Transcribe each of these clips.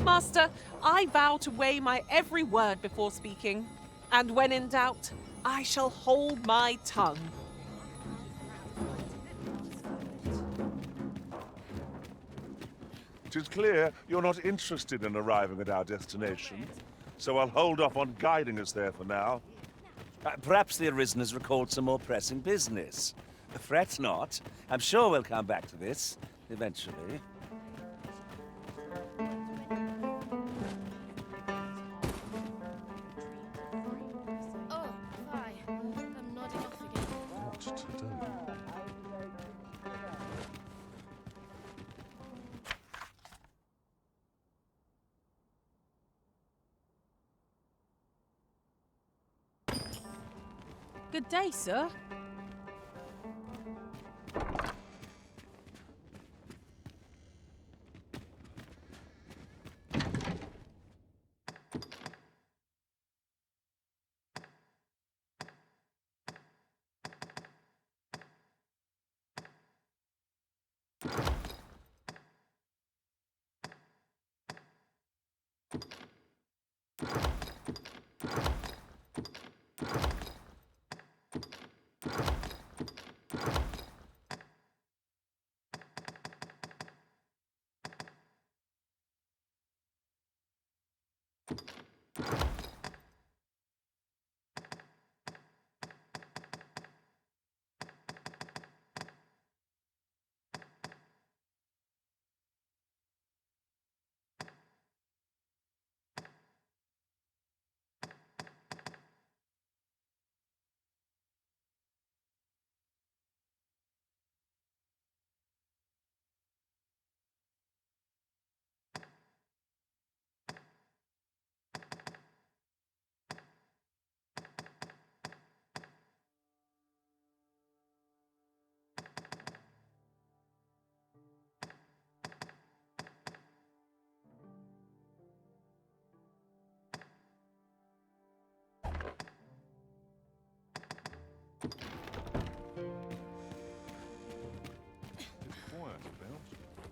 Master, I vow to weigh my every word before speaking, and when in doubt, I shall hold my tongue. It is clear you're not interested in arriving at our destination, so I'll hold off on guiding us there for now. Perhaps the Arisen has recalled some more pressing business. Fret not. I'm sure we'll come back to this, eventually. Oh, hi. I'm nodding off again. What to do? Good day, sir.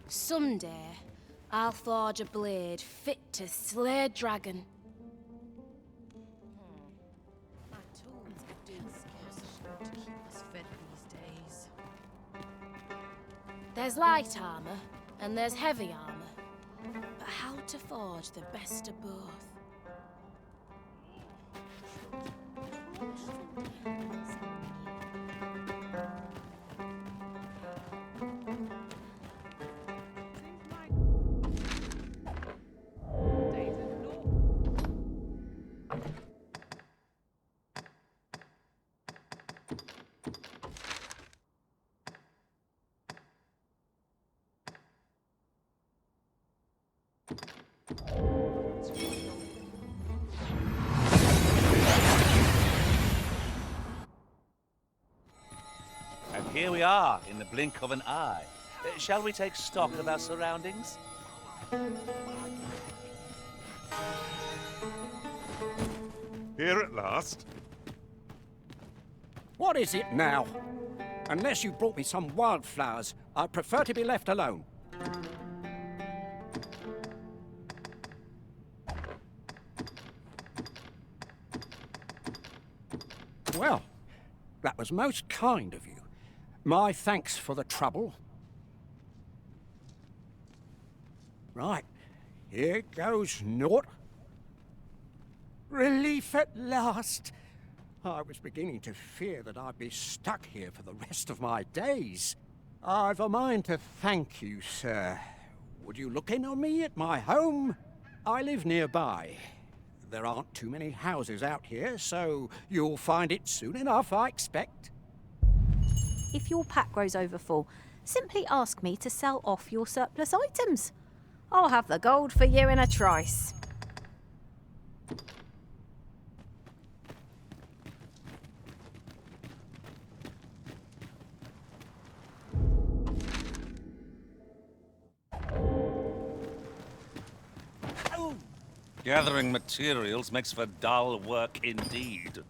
Someday, I'll forge a blade fit to slay a dragon. My tools are doing scarce enough to keep us fed these days. There's light armor, and there's heavy armor. But how to forge the best of both? And here we are, in the blink of an eye. Shall we take stock of our surroundings? Here at last? What is it now? Unless you brought me some wildflowers, I'd prefer to be left alone. Well, that was most kind of you. My thanks for the trouble. Right, here goes naught. Relief at last. I was beginning to fear that I'd be stuck here for the rest of my days. I've a mind to thank you, sir. Would you look in on me at my home? I live nearby. There aren't too many houses out here, so you'll find it soon enough, I expect. If your pack grows over full, simply ask me to sell off your surplus items. I'll have the gold for you in a trice. Gathering materials makes for dull work indeed.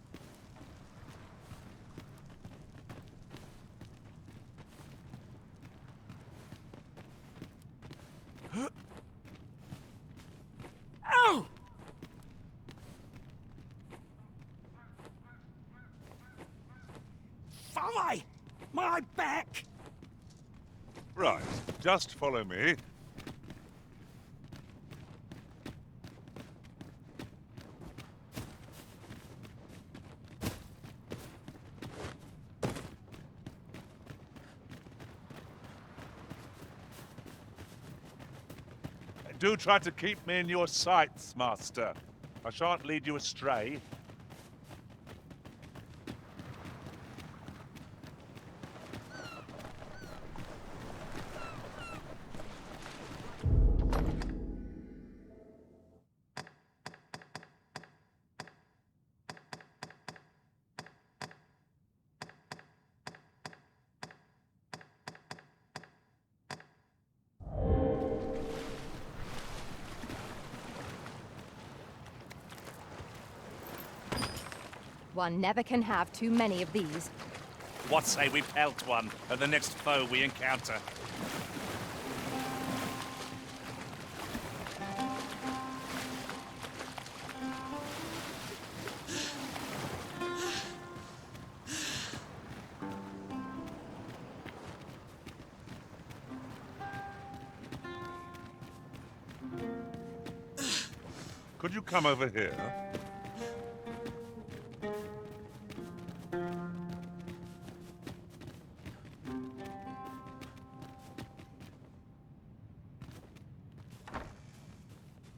My back! Right, just follow me. Do try to keep me in your sights, Master. I shan't lead you astray. One never can have too many of these. What say we pelt one at the next foe we encounter? Could you come over here?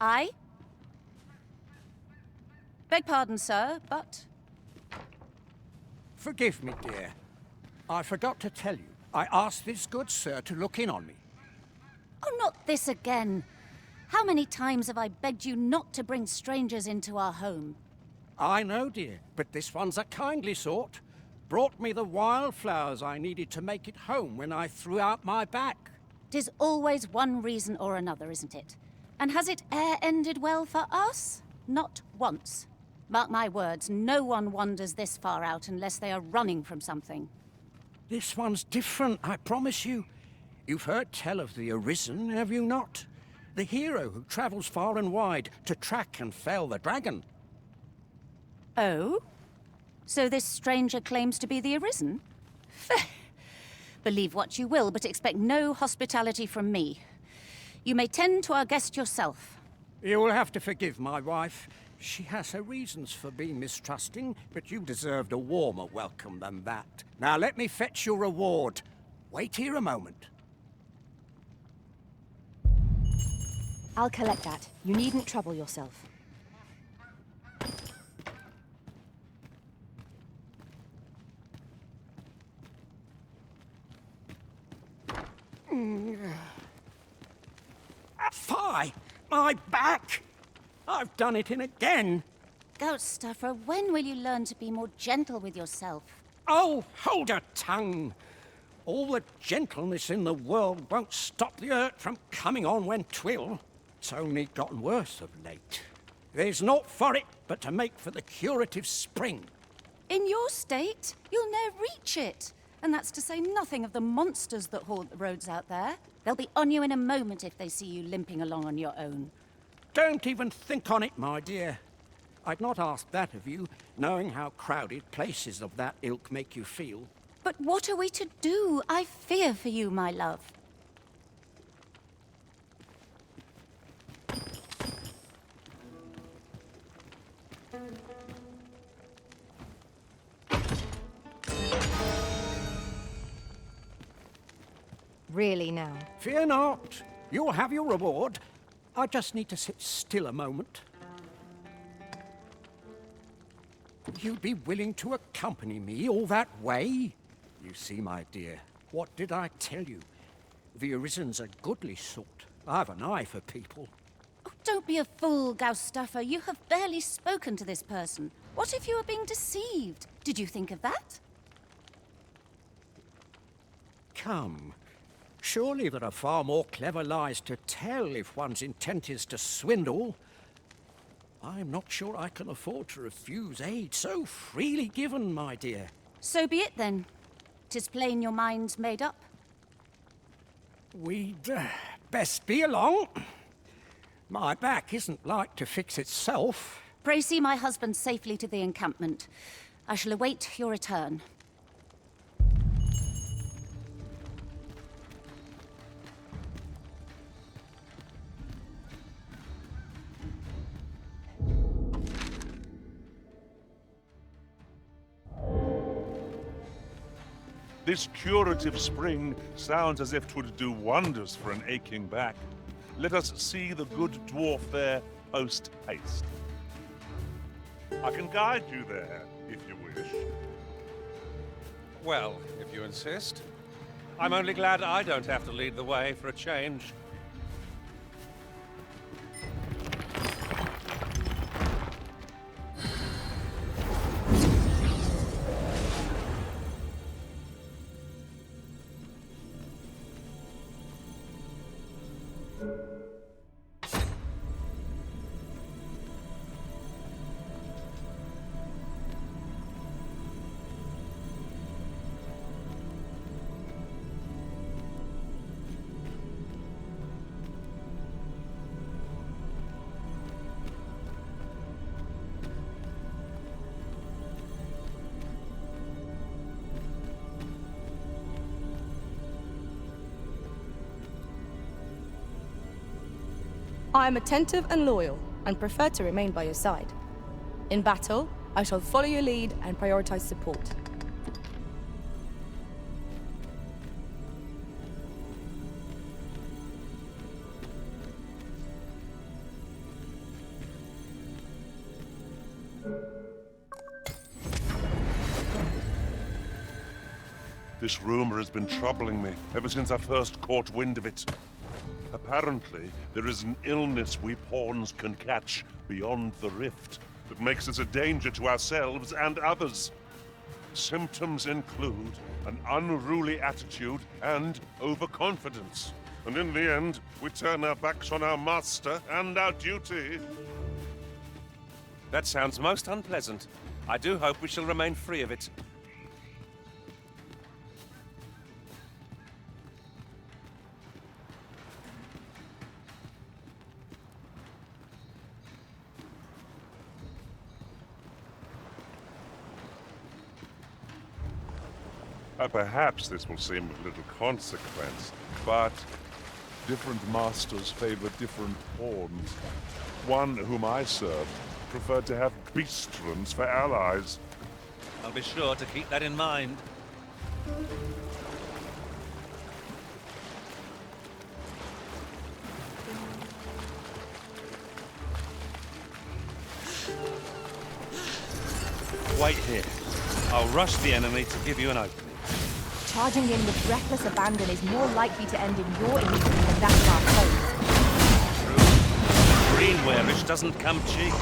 I? Beg pardon, sir, but... Forgive me, dear. I forgot to tell you. I asked this good sir to look in on me. Oh, not this again. How many times have I begged you not to bring strangers into our home? I know, dear, but this one's a kindly sort. Brought me the wildflowers I needed to make it home when I threw out my back. 'Tis always one reason or another, isn't it? And has it e'er ended well for us? Not once. Mark my words, no one wanders this far out unless they are running from something. This one's different, I promise you. You've heard tell of the Arisen, have you not? The hero who travels far and wide to track and fell the dragon. Oh? So this stranger claims to be the Arisen? Believe what you will, but expect no hospitality from me. You may tend to our guest yourself. You will have to forgive my wife. She has her reasons for being mistrusting, but you deserved a warmer welcome than that. Now let me fetch your reward. Wait here a moment. I'll collect that. You needn't trouble yourself. Fie! My back! I've done it in again! Goat stuffer, when will you learn to be more gentle with yourself? Oh, hold your tongue! All the gentleness in the world won't stop the hurt from coming on when 'twill. It's only gotten worse of late. There's naught for it but to make for the curative spring. In your state, you'll ne'er reach it. And that's to say nothing of the monsters that haunt the roads out there. They'll be on you in a moment if they see you limping along on your own. Don't even think on it, my dear. I'd not ask that of you, knowing how crowded places of that ilk make you feel. But what are we to do? I fear for you, my love. Really now. Fear not. You'll have your reward. I just need to sit still a moment. You'd be willing to accompany me all that way? You see, my dear, what did I tell you? The Arisen's a goodly sort. I've an eye for people. Oh, don't be a fool, Gaustuffer. You have barely spoken to this person. What if you were being deceived? Did you think of that? Come. Surely there are far more clever lies to tell if one's intent is to swindle. I'm not sure I can afford to refuse aid so freely given, my dear. So be it then. 'Tis plain your mind's made up. We'd best be along. My back isn't like to fix itself. Pray see my husband safely to the encampment. I shall await your return. This curative spring sounds as if 'twould do wonders for an aching back. Let us see the good dwarf there post haste. I can guide you there, if you wish. Well, if you insist. I'm only glad I don't have to lead the way for a change. I am attentive and loyal, and prefer to remain by your side. In battle, I shall follow your lead and prioritize support. This rumor has been troubling me ever since I first caught wind of it. Apparently, there is an illness we pawns can catch beyond the rift that makes us a danger to ourselves and others. Symptoms include an unruly attitude and overconfidence. And in the end, we turn our backs on our master and our duty. That sounds most unpleasant. I do hope we shall remain free of it. Perhaps this will seem of little consequence, but different masters favor different pawns. One whom I served preferred to have beastrons for allies. I'll be sure to keep that in mind. Wait here. I'll rush the enemy to give you an opening. Charging in with reckless abandon is more likely to end in your injury than that of our foes. Greenwarish doesn't come cheap.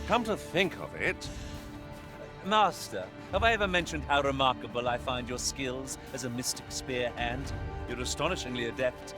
Come to think of it, Master, have I ever mentioned how remarkable I find your skills as a mystic spear hand? You're astonishingly adept.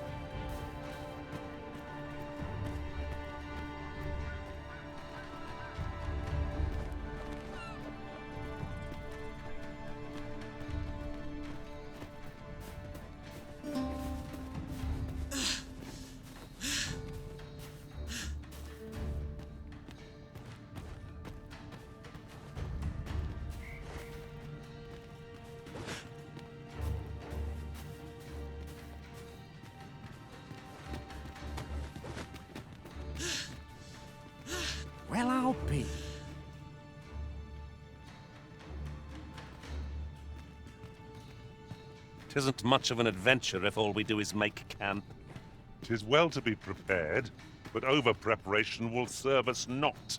Well, I'll be. Tisn't much of an adventure if all we do is make camp. 'Tis well to be prepared, but over-preparation will serve us not.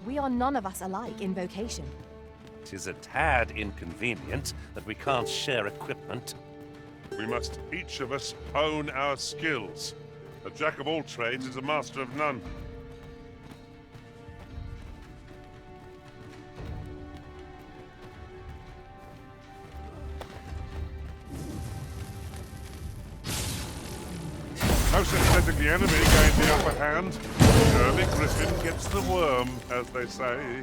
We are none of us alike in vocation. 'Tis a tad inconvenient that we can't share equipment. We must each of us hone our skills. A jack of all trades is a master of none. No sense letting the enemy gain the upper hand. Early Griffin gets the worm, as they say.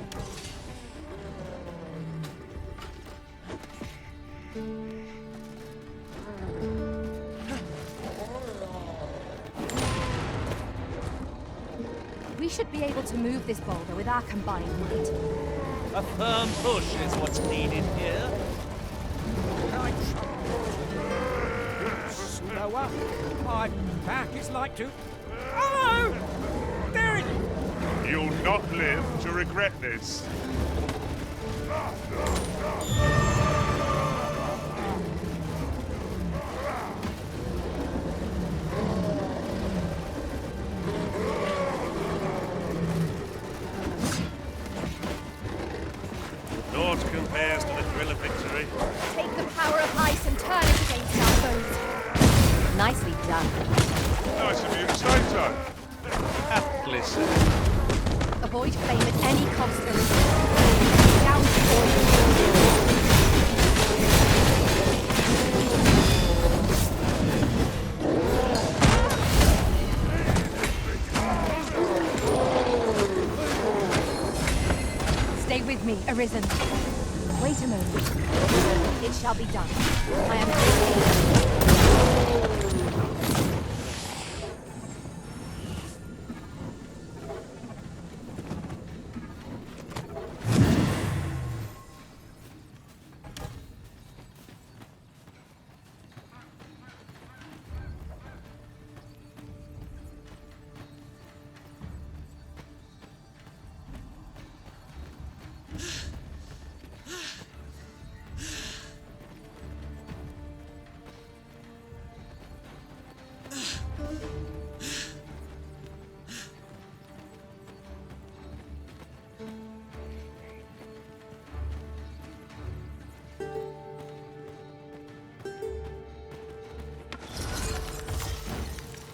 We should be able to move this boulder with our combined might. A firm push is what's needed here. Slower. My back is like to... Oh! There it is! You'll not live to regret this. Naught compares to the thrill of victory. Take the power of ice and turn it against our foes. Nicely done. Nice of you to say so. Aptly said. Avoid flame at any cost, Arisen. Down to oil. Stay with me, Arisen. Wait a moment. It shall be done. I am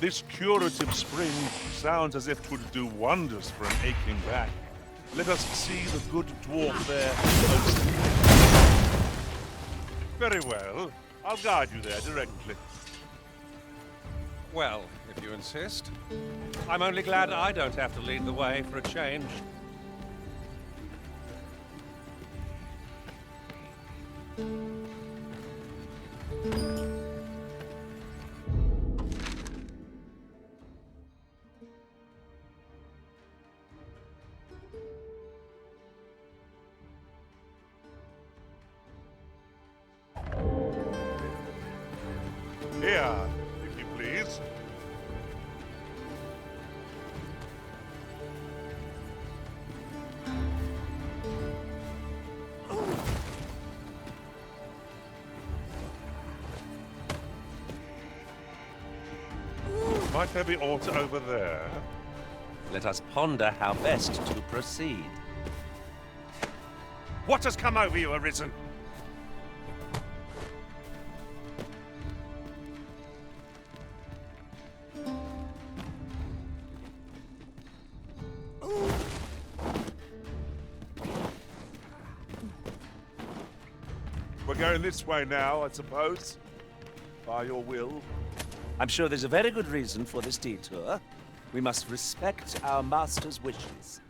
This curative spring sounds as if 'twould do wonders for an aching back. Let us see the good dwarf there closely. Very well. I'll guide you there directly. Well, if you insist. I'm only glad I don't have to lead the way for a change. Here, if you please. Might there be aught over there? Let us ponder how best to proceed. What has come over you, Arisen? We're going this way now, I suppose. By your will. I'm sure there's a very good reason for this detour. We must respect our master's wishes.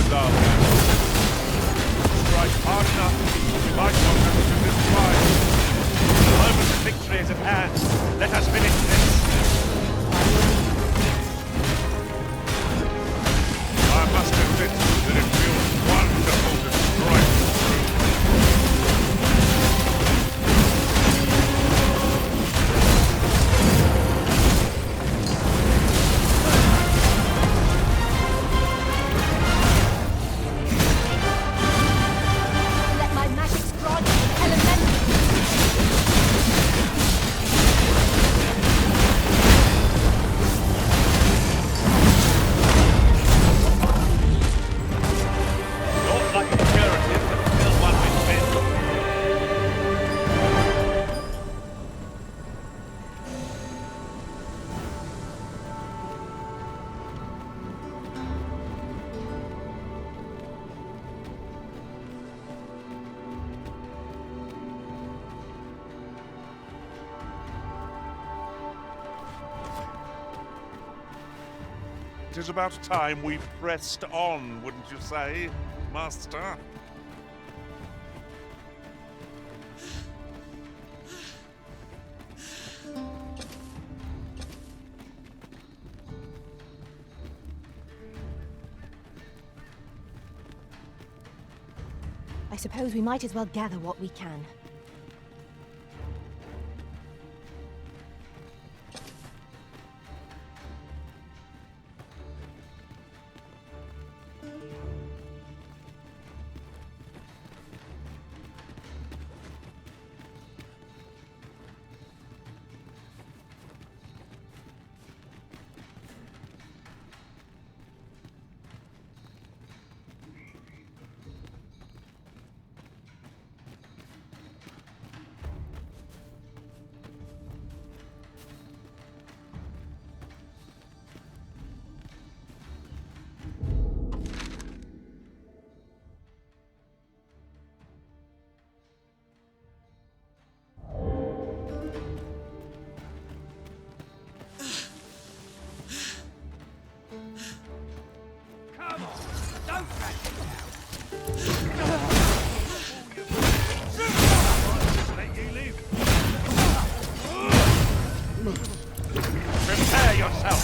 darling. Strike hard enough, we might not have to this fight. The moment of victory is at hand. Let us finish this. I must admit that it feels wonderful to strike through. Let my magic strike elemental. Not like a curative, but still one with faith. It is about time we pressed on, wouldn't you say, Master? I suppose we might as well gather what we can. Prepare yourself.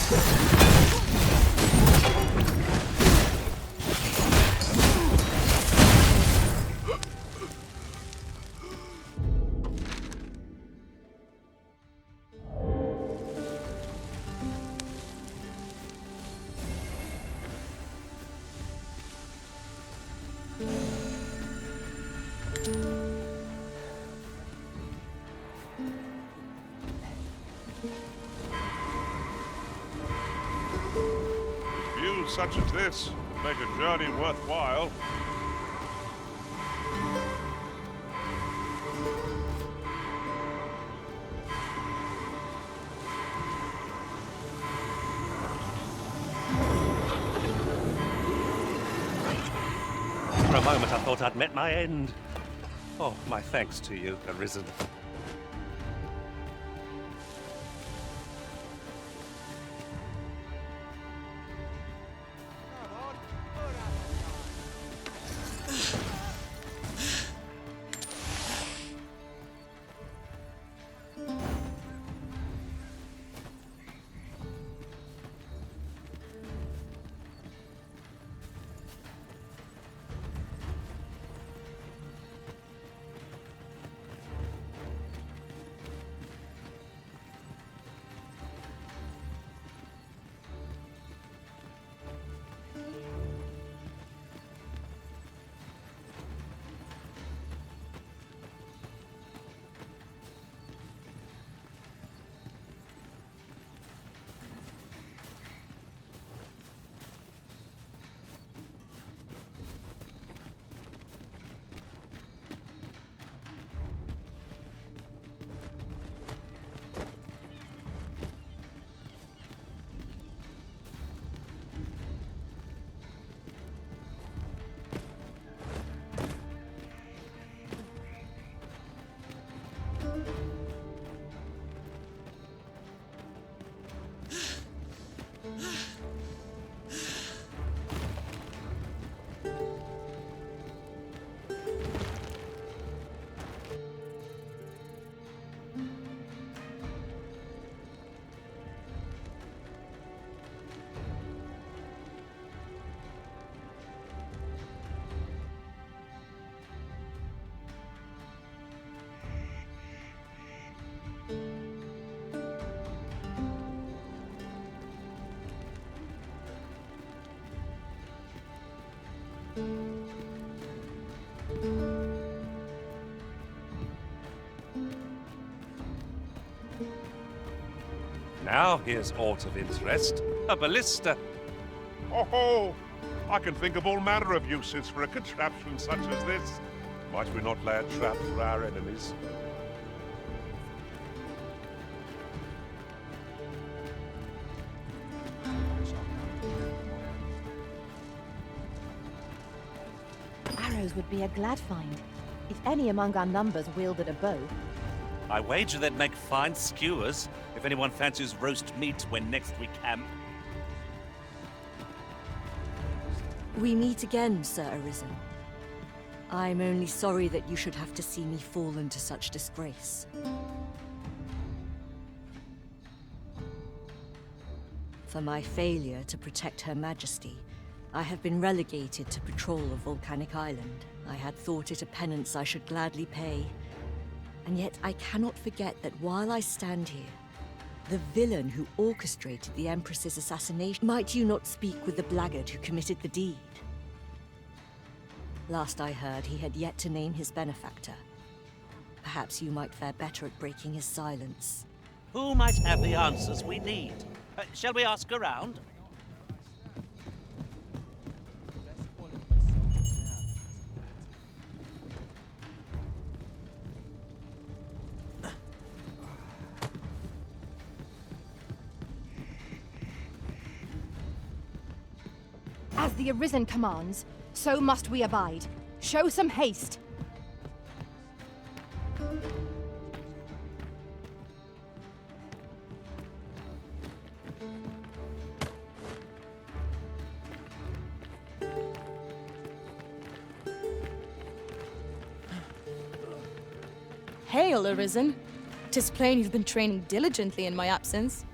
Views such as this make a journey worthwhile. For a moment I thought I'd met my end. Oh, my thanks to you, Arisen. Now here's aught of interest. A ballista. Oh, I can think of all manner of uses for a contraption such as this. Might we not lay a trap for our enemies? Arrows would be a glad find. If any among our numbers wielded a bow. I wager they'd make fine skewers if anyone fancies roast meat when next we camp. We meet again, Sir Arisen. I'm only sorry that you should have to see me fall into such disgrace. For my failure to protect Her Majesty, I have been relegated to patrol of Volcanic Island. I had thought it a penance I should gladly pay. And yet I cannot forget that while I stand here, the villain who orchestrated the Empress's assassination, might you not speak with the blackguard who committed the deed? Last I heard, he had yet to name his benefactor. Perhaps you might fare better at breaking his silence. Who might have the answers we need? Shall we ask around? As the Arisen commands, so must we abide. Show some haste. Hail, Arisen. 'Tis plain you've been training diligently in my absence.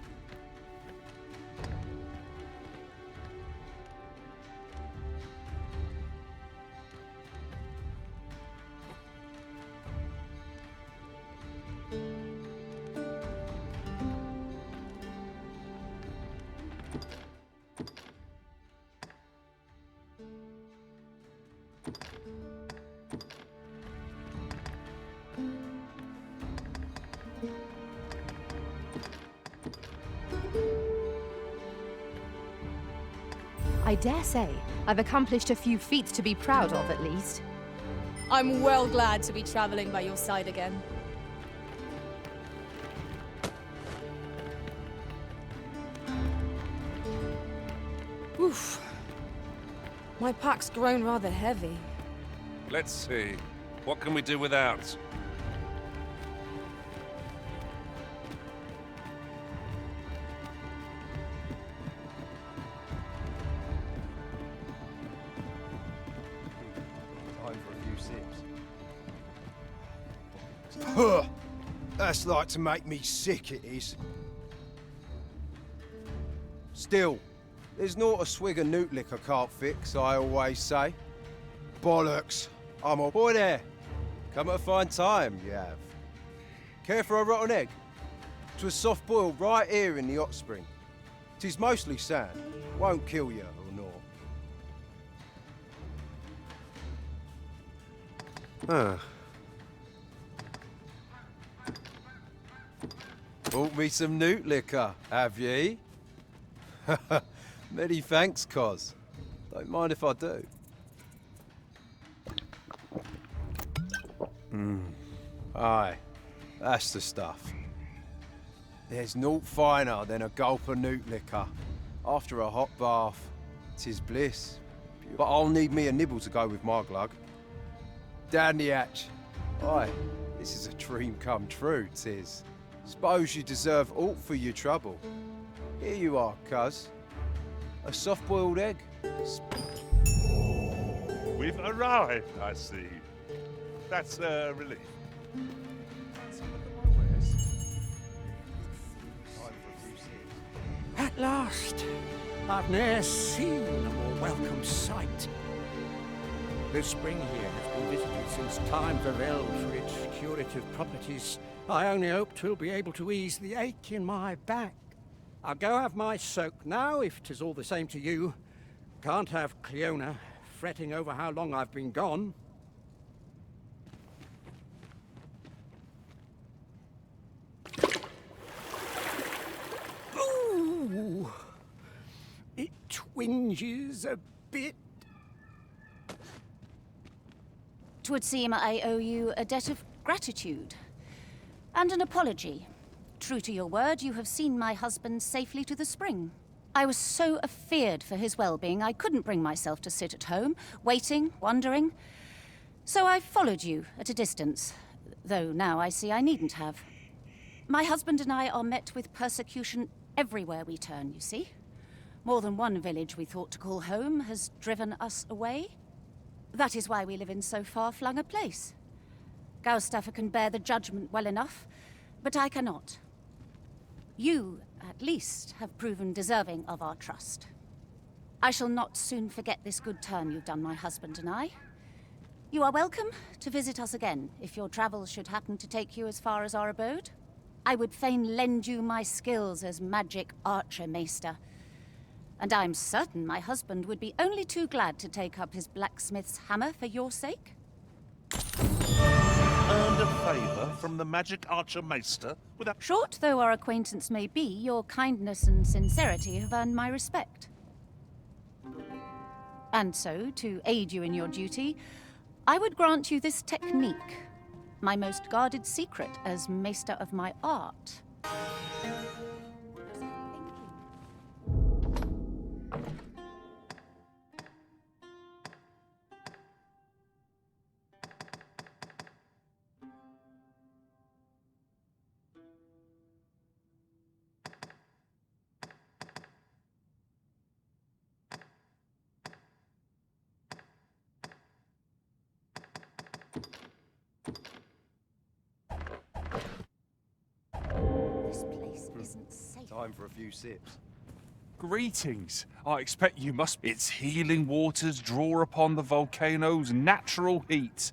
I dare say I've accomplished a few feats to be proud of, at least. I'm well glad to be traveling by your side again. Oof. My pack's grown rather heavy. Let's see. What can we do without? Huh. That's like to make me sick, it is. Still, there's not a swig of newt liquor can't fix, I always say. Bollocks. I'm a boy there. Come at a fine time, you have. Care for a rotten egg? 'Twas soft boiled right here in the hot spring. 'Tis mostly sand. Won't kill you or naught. Bought me some newt liquor, have ye? Many thanks, Cos. Don't mind if I do. Aye, that's the stuff. There's naught finer than a gulp of newt liquor. After a hot bath, 'tis bliss. But I'll need me a nibble to go with my glug. Down the hatch. Aye, this is a dream come true, 'tis. Suppose you deserve aught for your trouble. Here you are, cuz. A soft-boiled egg. We've arrived, I see. That's a relief. At last, I've ne'er seen a more welcome sight. The spring here has been visited since times of eld for its curative properties. I only hope 'twill be able to ease the ache in my back. I'll go have my soak now, if 'tis all the same to you. Can't have Cleona fretting over how long I've been gone. Ooh, it twinges a bit. 'Twould seem I owe you a debt of gratitude and an apology. True to your word, you have seen my husband safely to the spring. I was so afeard for his well-being, I couldn't bring myself to sit at home, waiting, wondering. So I followed you at a distance, though now I see I needn't have. My husband and I are met with persecution everywhere we turn, you see. More than one village we thought to call home has driven us away. That is why we live in so far-flung a place. Gaustaffer can bear the judgment well enough, but I cannot. You, at least, have proven deserving of our trust. I shall not soon forget this good turn you've done my husband and I. You are welcome to visit us again, if your travels should happen to take you as far as our abode. I would fain lend you my skills as magic archer, Maester. And I'm certain my husband would be only too glad to take up his blacksmith's hammer for your sake. Earned a favor from the magic archer Maester without... Short though our acquaintance may be, your kindness and sincerity have earned my respect. And so, to aid you in your duty, I would grant you this technique, my most guarded secret as Maester of my art. This place isn't safe. Time for a few sips. Greetings. I expect you must... Its healing waters draw upon the volcano's natural heat.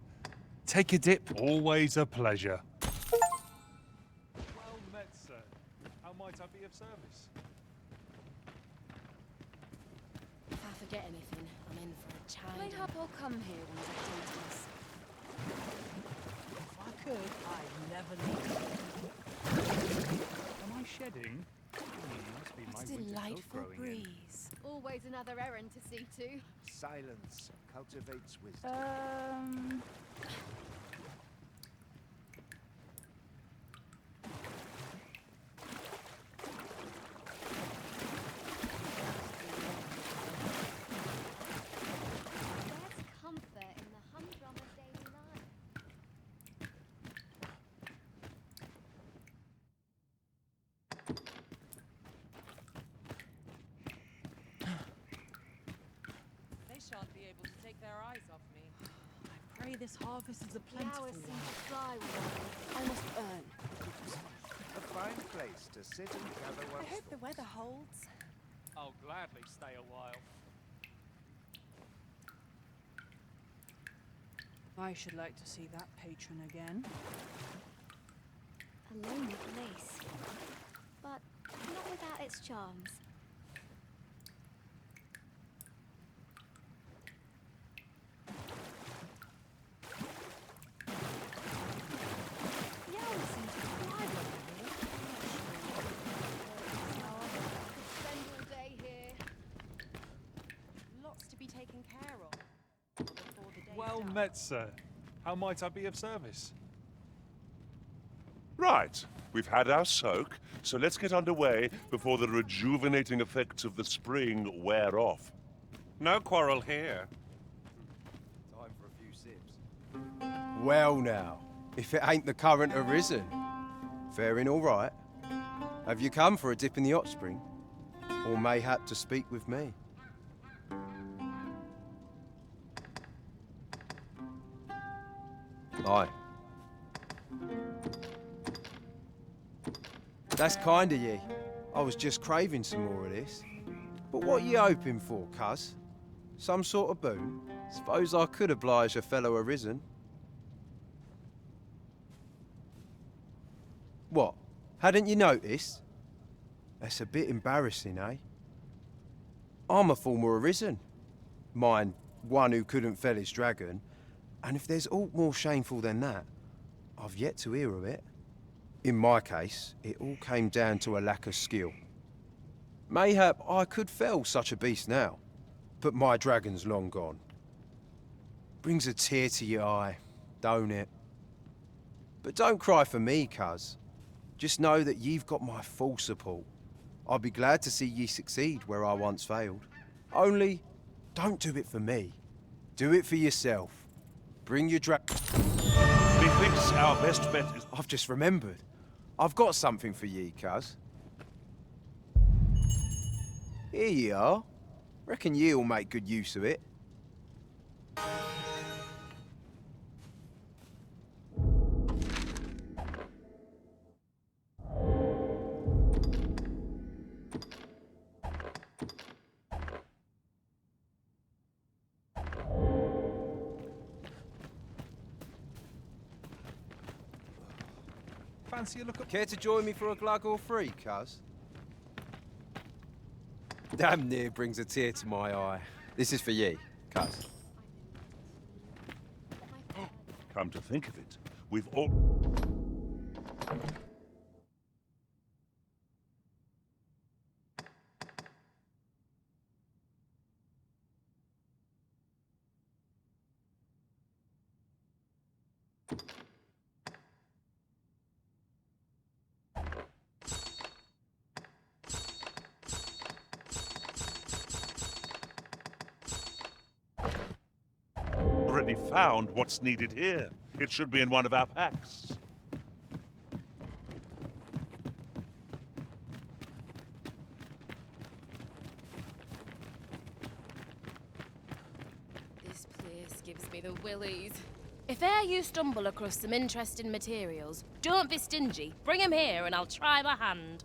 Take a dip. Always a pleasure. Well met, sir. How might I be of service? If I forget anything, I'm in for a chide. Mayhap I'll come here once I've done this. If I could, I'd never leave. Am I shedding? Must be my It's a winter coat delightful growing in. breeze. Always another errand to see to. Silence cultivates wisdom. There's comfort in the humdrum of daily life. They shan't be able to take their eyes off me. I pray this harvest is a The plentiful hours seem one. to fly with I must earn. A fine place to sit and gather I one's hope the weather holds. I'll gladly stay a while. I should like to see that patron again. a lonely place, but not without its charms. The owls seem to thrive over here. Could spend all day here. Lots to be taken care of. Before the day's Well done. met, sir. How might I be of service? Right, we've had our soak, so let's get underway before the rejuvenating effects of the spring wear off. No quarrel here. Time for a few sips. Well now, if it ain't the current arisen. Faring all right? Have you come for a dip in the hot spring? Or mayhap to speak with me? Aye. That's kind of ye. I was just craving some more of this. But what are you hoping for, cuz? Some sort of boon? Suppose I could oblige a fellow arisen. What? Hadn't you noticed? That's a bit embarrassing, eh? I'm a former arisen. Mind, one who couldn't fell his dragon, and if there's aught more shameful than that, I've yet to hear of it. In my case, it all came down to a lack of skill. Mayhap I could fell such a beast now, but my dragon's long gone. Brings a tear to your eye, don't it? But don't cry for me, cuz. Just know that you've got my full support. I'll be glad to see ye succeed where I once failed. Only, don't do it for me. Do it for yourself. Bring your Methinks our best bet is... I've just remembered. I've got something for ye, cuz. Here ye are. Reckon ye'll make good use of it. Fancy a look at... Care to join me for a glug or three, cuz? Damn near brings a tear to my eye. This is for ye, cuz. Come to think of it, we've all... already found what's needed here. It should be in one of our packs. This place gives me the willies. If e'er you stumble across some interesting materials, don't be stingy. Bring 'em here and I'll try my hand.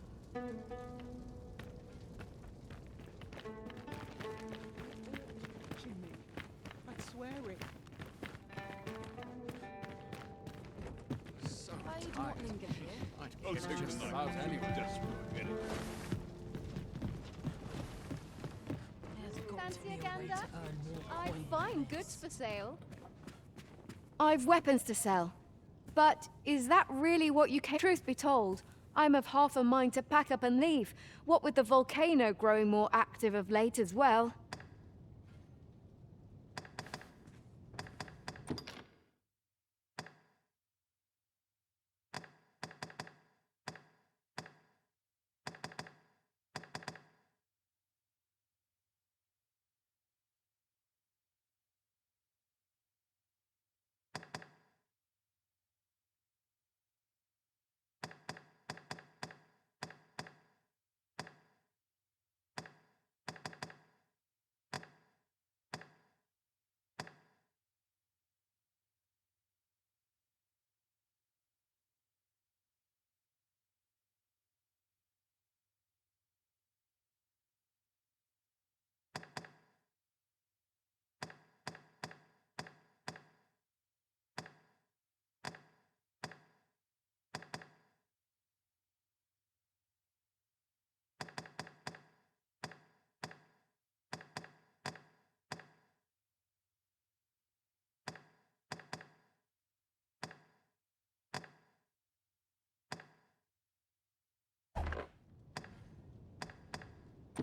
I swear it. So I don't tired. linger here. I'd be just about anyway. Fancy a gander? I'd find goods for sale. I've weapons to sell. But is that really what you came? Truth be told, I'm of half a mind to pack up and leave. What with the volcano growing more active of late as well.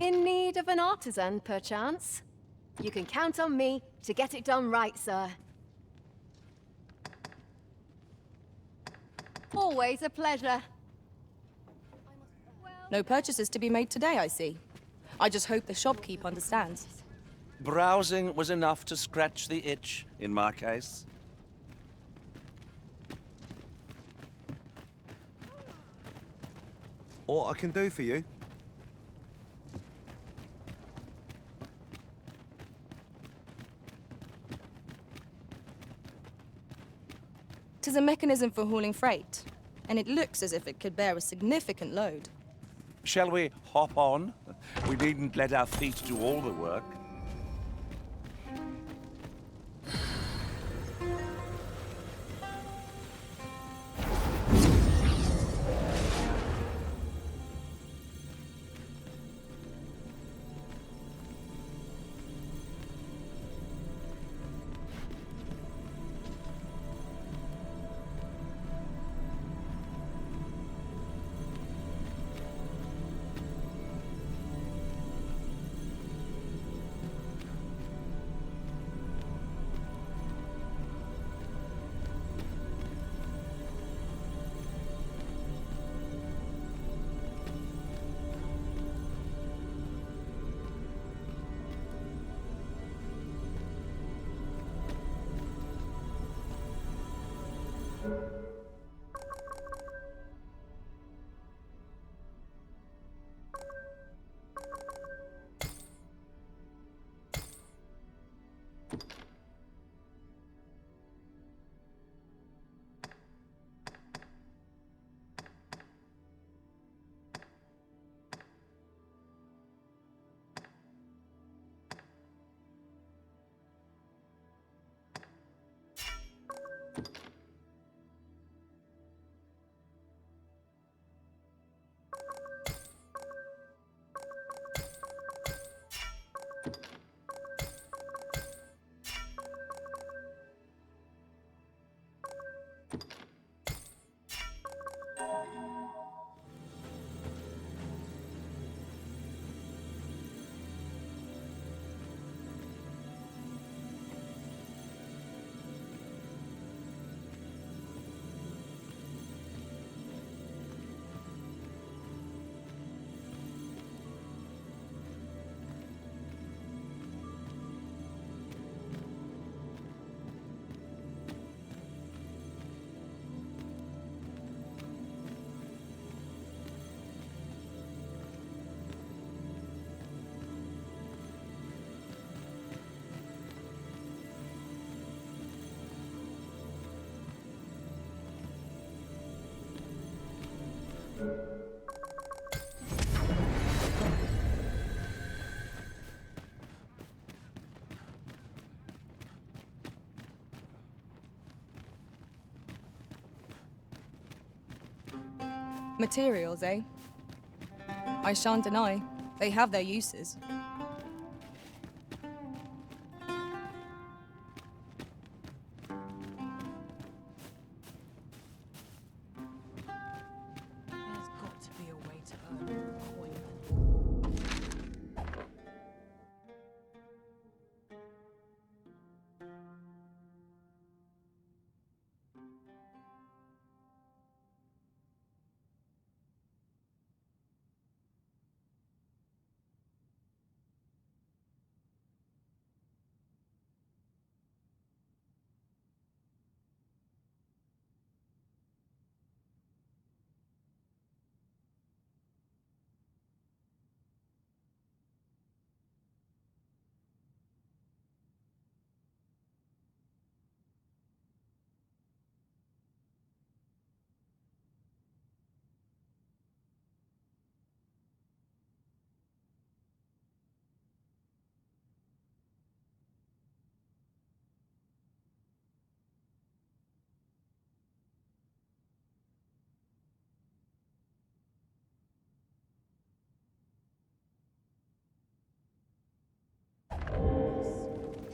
In need of an artisan, perchance? You can count on me to get it done right, sir. Always a pleasure. No purchases to be made today, I see. I just hope the shopkeep understands. Browsing was enough to scratch the itch, in my case. What I can do for you? 'Tis a mechanism for hauling freight, and it looks as if it could bear a significant load. Shall we hop on? We needn't let our feet do all the work. Materials, eh? I shan't deny, they have their uses. There's got to be a way to earn more coin.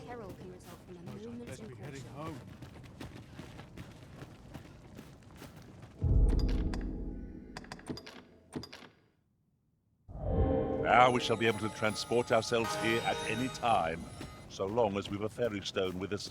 Peril can result from a moment's incaution. home. Now we shall be able to transport ourselves here at any time, so long as we've a ferry stone with us.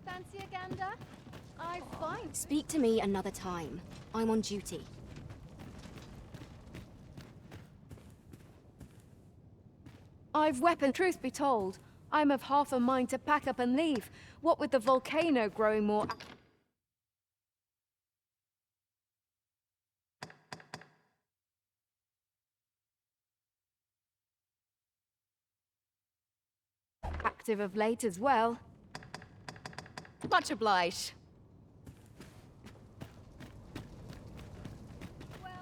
Fancy a gander? I find. Speak to me another time. I'm on duty. I've weapon. Truth be told, I'm of half a mind to pack up and leave. What with the volcano growing more active of late as well. Much obliged.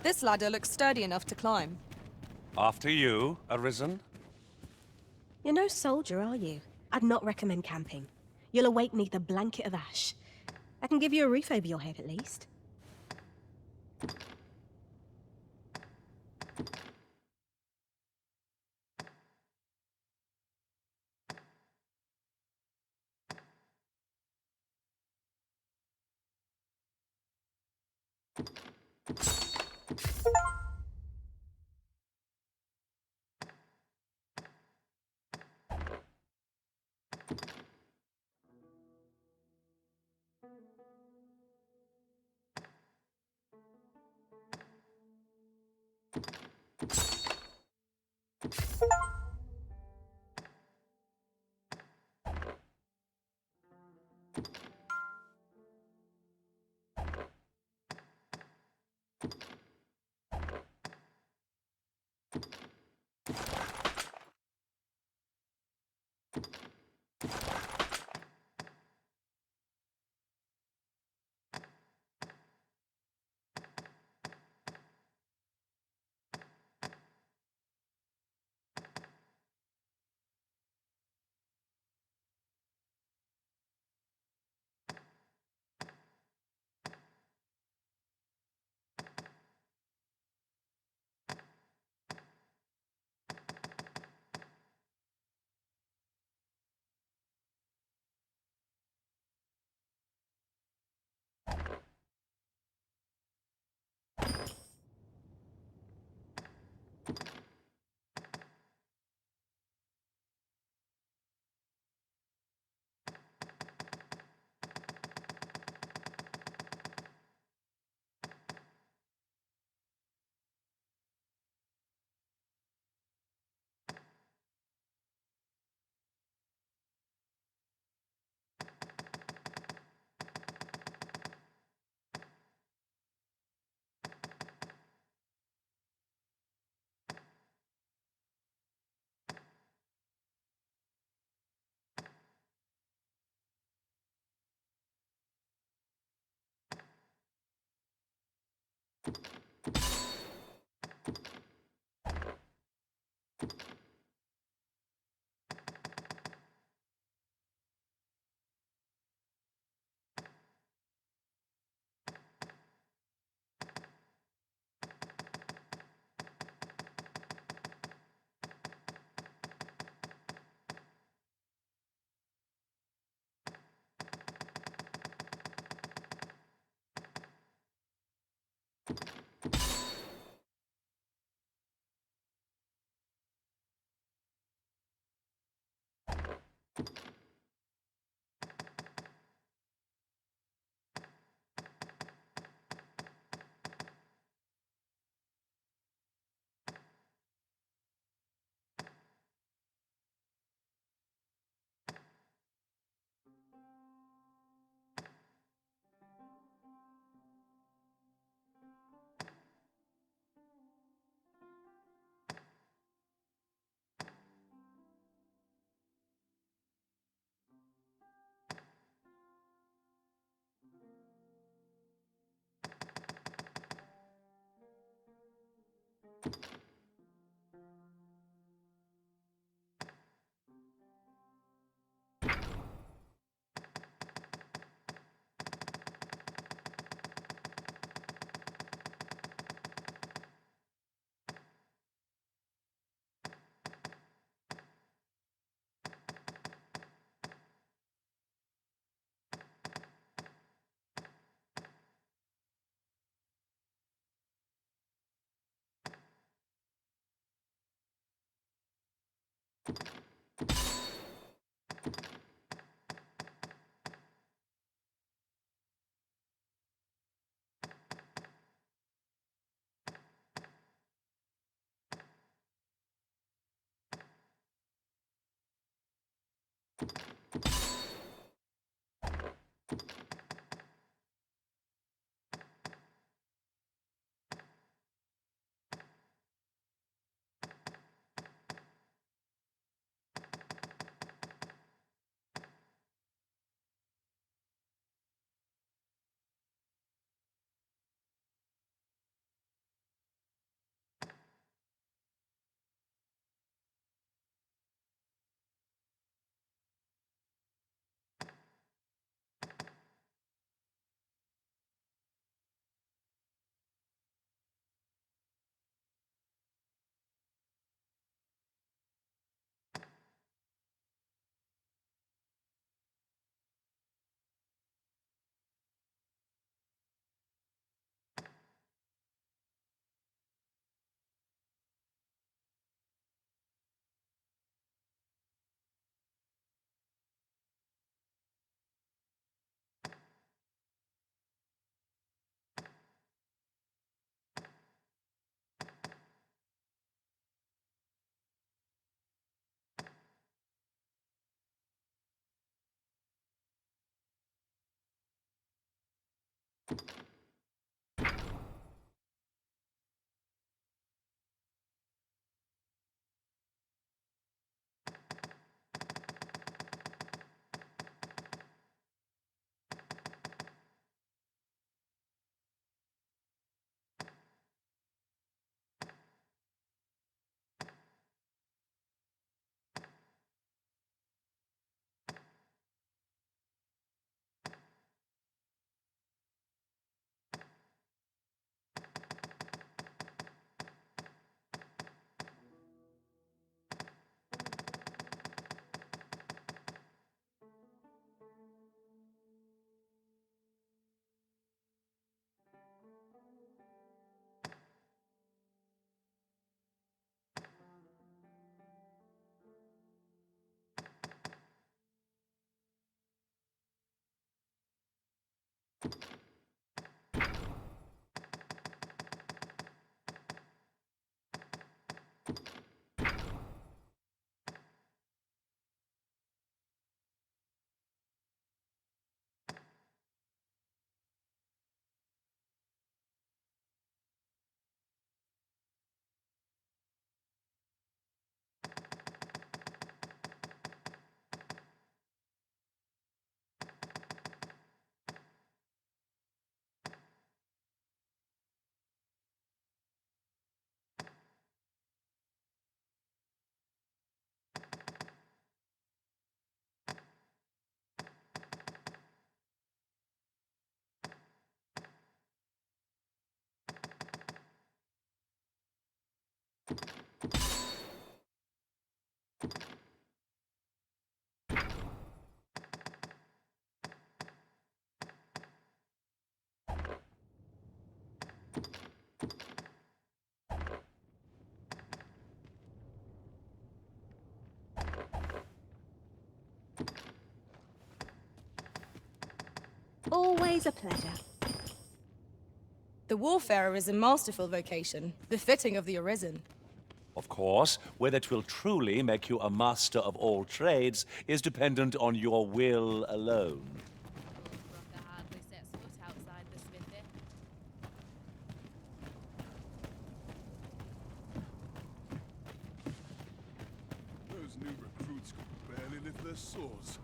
This ladder looks sturdy enough to climb. After you, Arisen. You're no soldier, are you? I'd not recommend camping. You'll awake neath a blanket of ash. I can give you a roof over your head at least. Always a pleasure. The warfarer is a masterful vocation, befitting of the Arisen. Of course, whether it will truly make you a master of all trades is dependent on your will alone. Hardly sets foot outside the smithy. Those new recruits could barely lift their swords.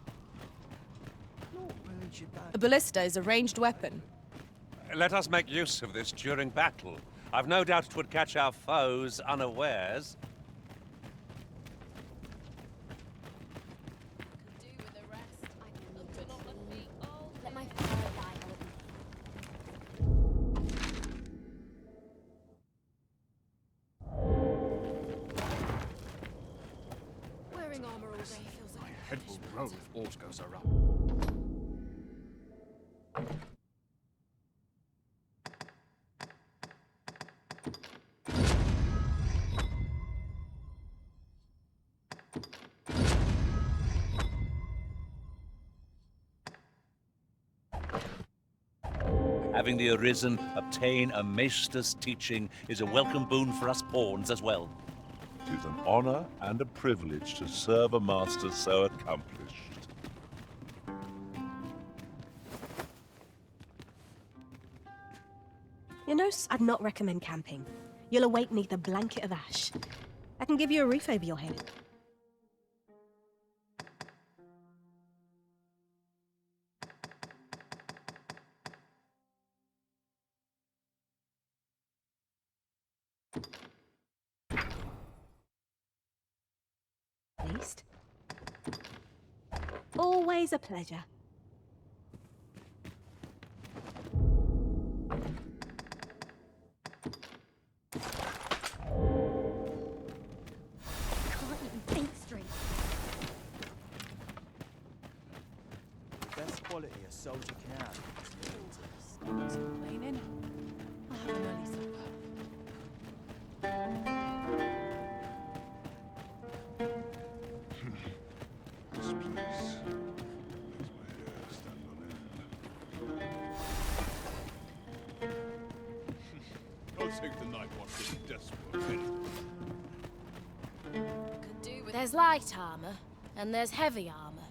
A ballista is a ranged weapon. Let us make use of this during battle. I've no doubt it would catch our foes unawares. Let my fire lie. Wearing armor all day feels like a Head will roll if all goes awry. Having the Arisen obtain a maester's teaching is a welcome boon for us pawns as well. It is an honor and a privilege to serve a master so accomplished. You know, I'd not recommend camping. You'll awake neath a blanket of ash. I can give you a roof over your head. Least. Always a pleasure. can't even think straight. The best quality a soldier can have. Who's complaining? I'll have an early supper. This place makes my hair stand on end. I'll take the night one being desperate. Could do with. There's light armor, and there's heavy armor.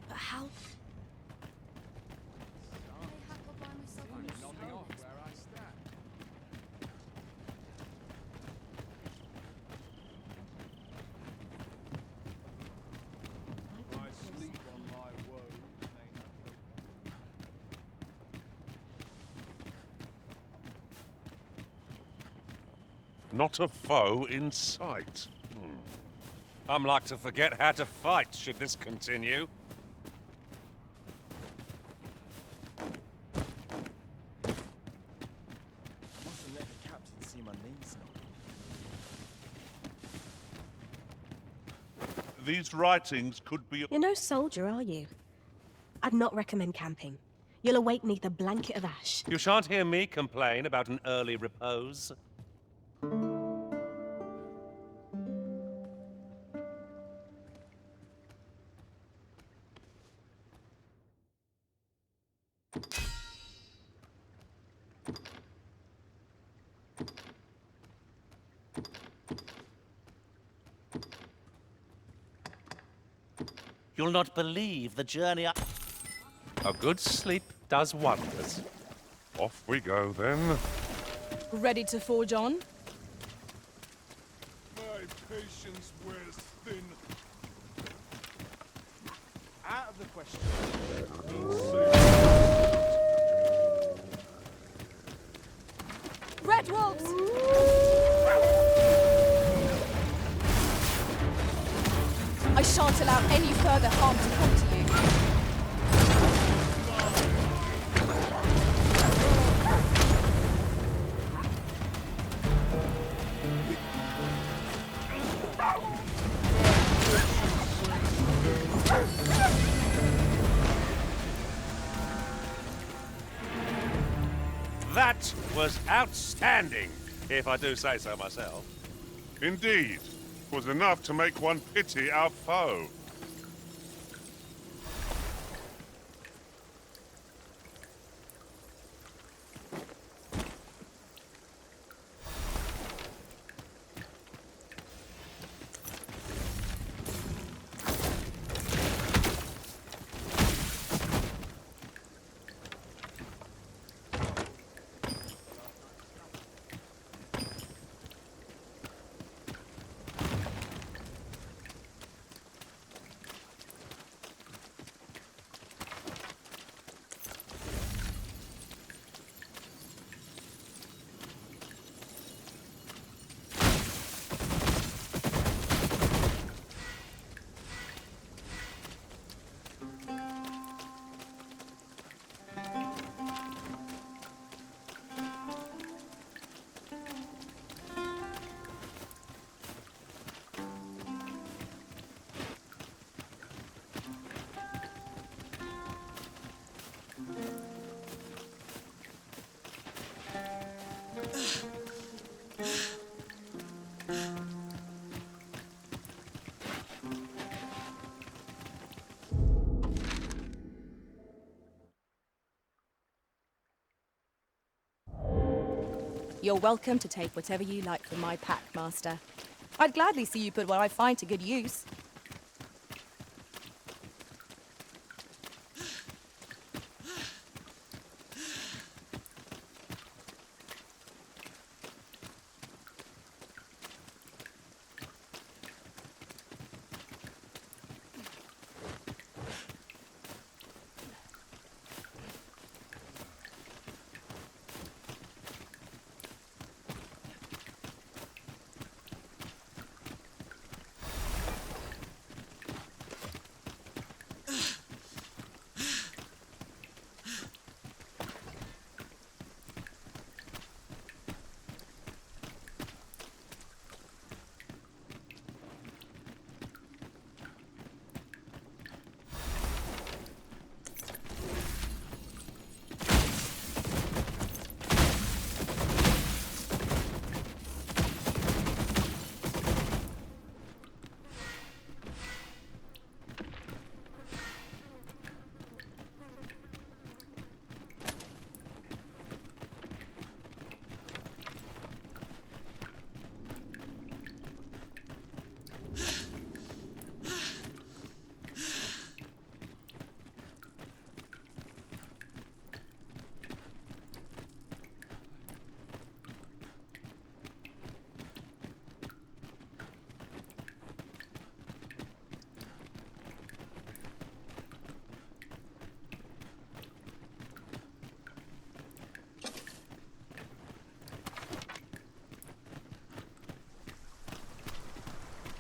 But how? Not a foe in sight. I'm like to forget how to fight should this continue. I mustn't let the captain see my knees now. These writings could be... You're no soldier, are you? I'd not recommend camping. You'll awake neath a blanket of ash. You shan't hear me complain about an early repose. You'll not believe the journey I... A good sleep does wonders. Off we go, then. Ready to forge on? My patience wears thin. Out of the question. Red wolves! I shan't allow any further harm to come to you. That was outstanding, if I do say so myself. Indeed. Was enough to make one pity our foe. You're welcome to take whatever you like from my pack, Master. I'd gladly see you put what I find to good use.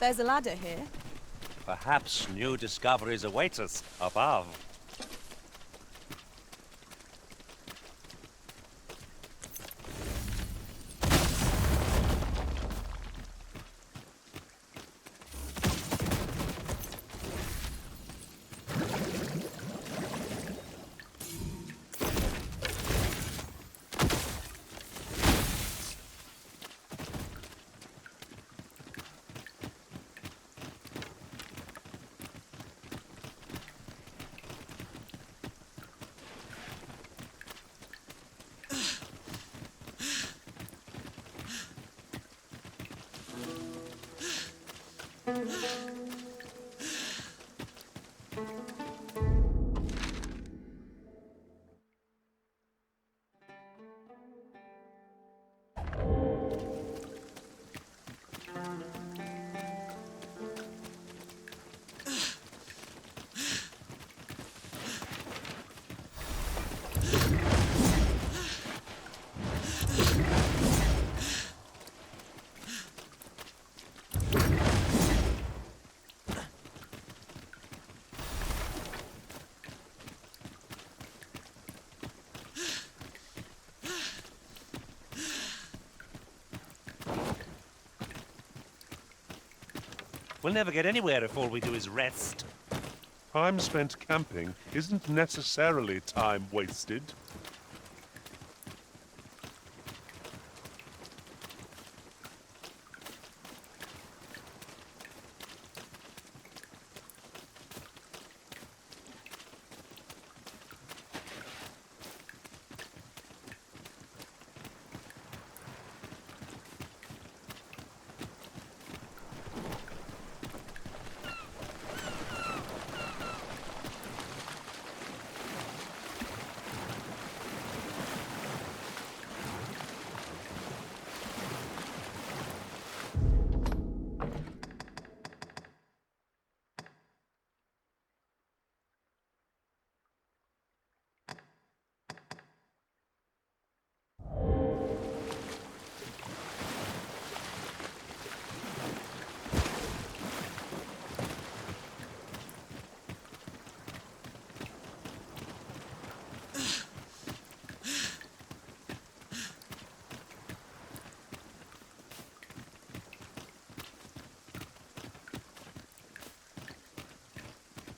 There's a ladder here. Perhaps new discoveries await us above. We'll never get anywhere if all we do is rest. Time spent camping isn't necessarily time wasted.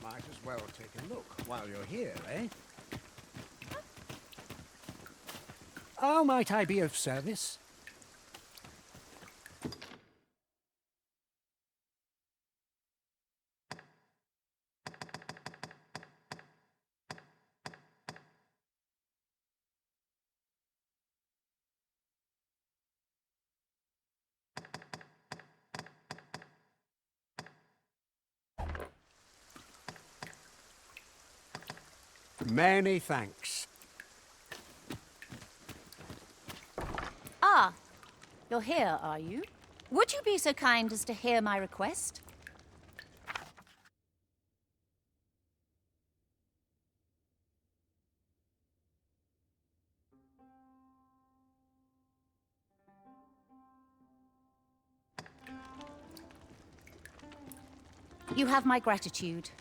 Might as well take a look while you're here, eh? How might I be of service? Many thanks. Ah, you're here, are you? Would you be so kind as to hear my request? You have my gratitude.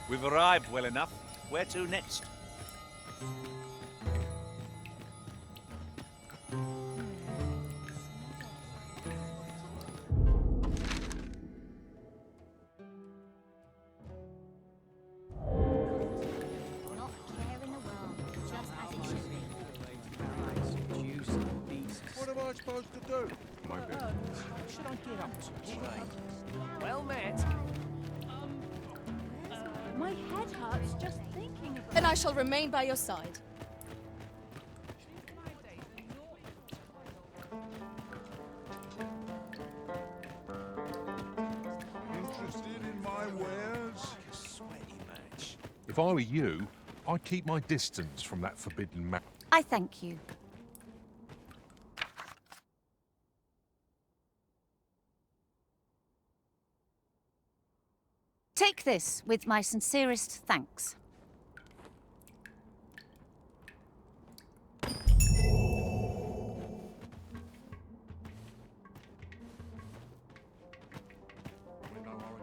We've arrived well enough. Where to next? What am I supposed to do? My bad. What should I get up to? Well met. My head hurts just thinking about Then I shall remain by your side. Interested in my wares? Sweaty match. If I were you, I'd keep my distance from that forbidden map. I thank you. Take this with my sincerest thanks.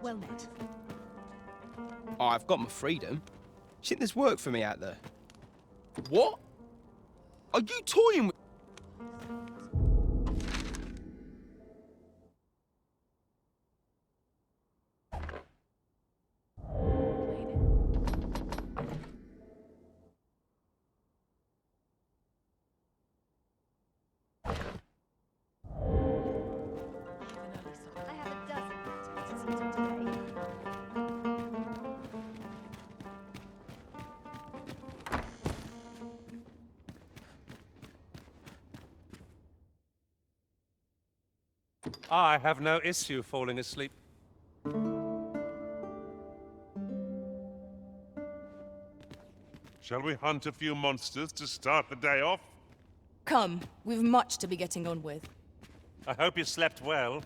well met. I've got my freedom. Shouldn't there's work for me out there? What? Are you toying with... I have no issue falling asleep. Shall we hunt a few monsters to start the day off? Come, we've much to be getting on with. I hope you slept well.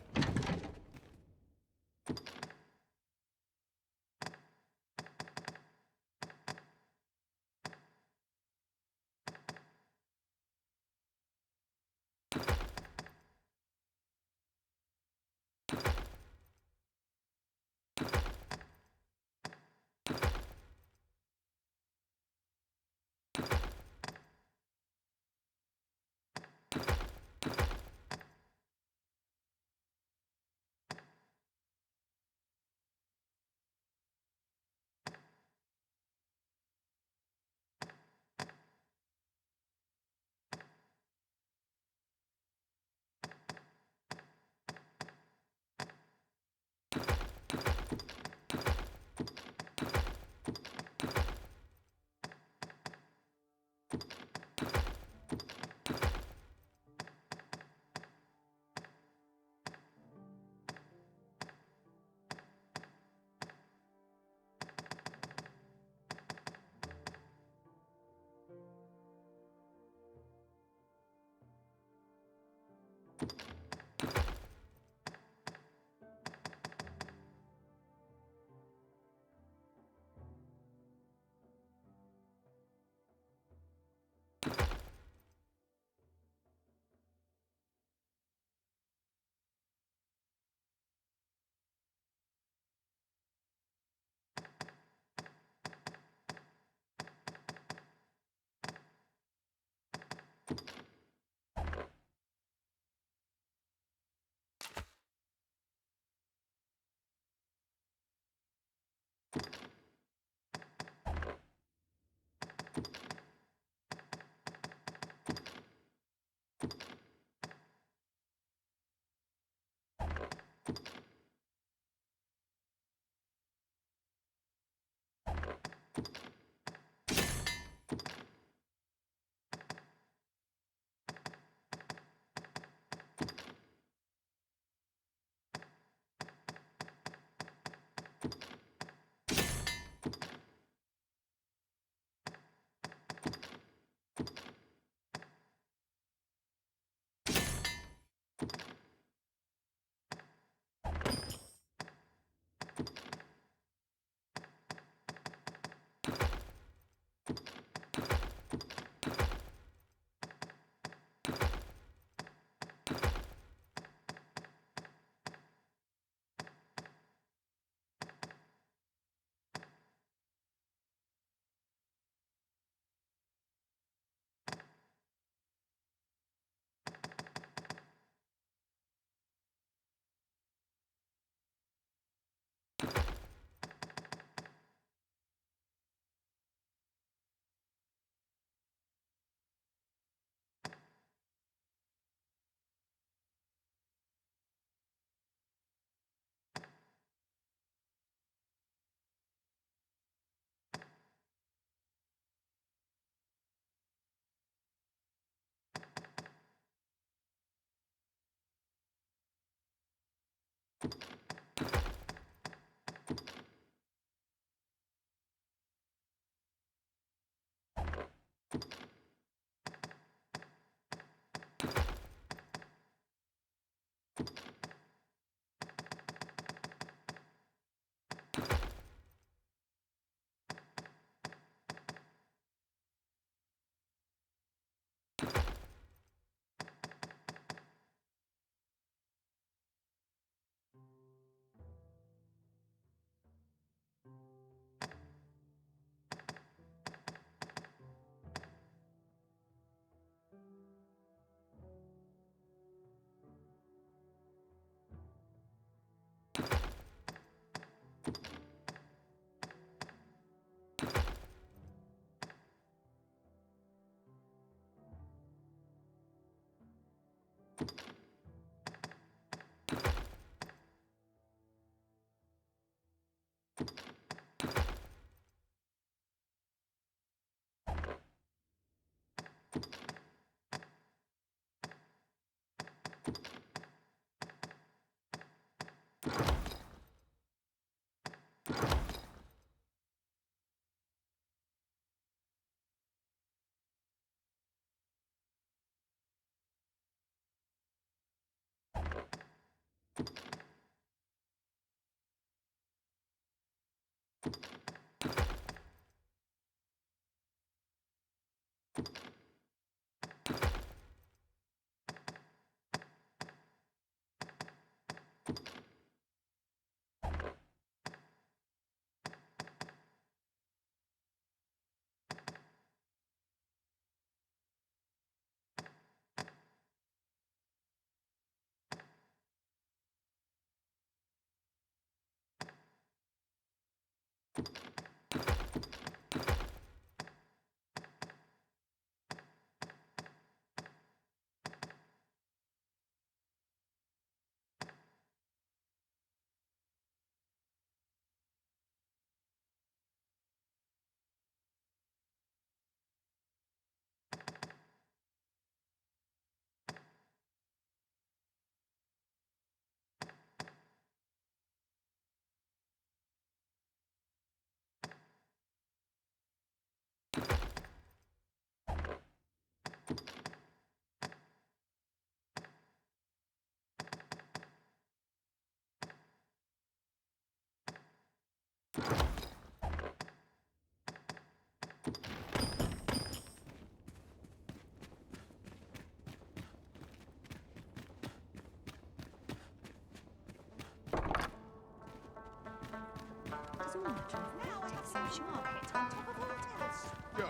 It's all a matter of practice, so she might hit on top of all else. Go.